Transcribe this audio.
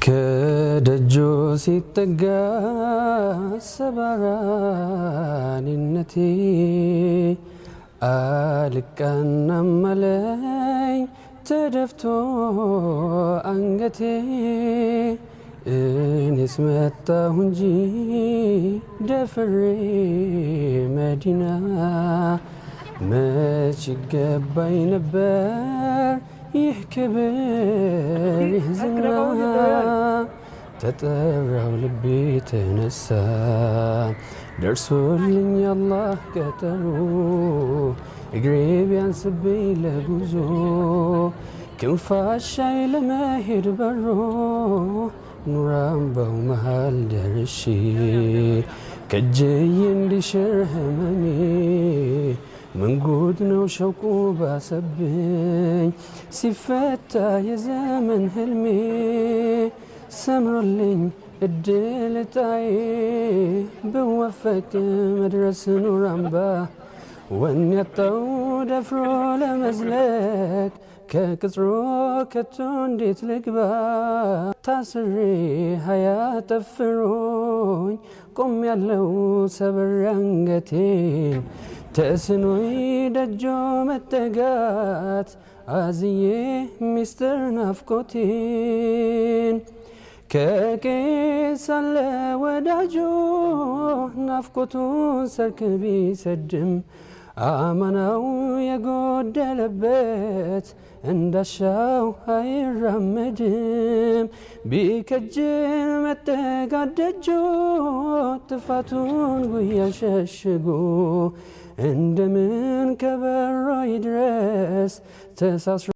ከደጆ ሲጠጋ ሰባራኒነቴ አልቃናም አለኝ ተደፍቶ አንገቴ እኔስ መጣሁ እንጂ ደፍሬ መዲና መች ይገባኝ ነበር ይህ ክብር ይህ ዝና ተጠራው ልቤ ተነሳ ደርሶልኝ አላህ ቀጠሮ እግሬ ቢያንስብኝ ለጉዞ ክንፋሻይ ለመሄድ በሮ ኑር አምባው መሃል ደርሼ ከእጅዬ እንዲሽር ህመሜ መንጉድ ነው ሸውቁ ባሰብኝ ሲፈታ የዘመን ህልሜ ሰምሮልኝ እድል ጣዬ ብወፈቅ መድረስ ኑር አምባ ወኔ ያጣው ደፍሮ ለመዝለቅ ከቅጽሮ ከቶ እንዴት ልግባ ታስሬ ሀያ ጠፍሮኝ ቆም ያለው ሰብሬ አንገቴን ተስኖይ ደጆ መጠጋት አዝዬ ሚስጥር ናፍቆቴን ከቄስ አለ ወዳጆ ናፍቆቱን ሰርክ ቢሰድም አማናው የጎደለበት እንዳሻው አይራመድም ቢከጅል መጠጋት ደጆ ጥፋቱን ጉያ ሸሽጎ እንደምን ከበሮ ይድረስ ተሳስሮ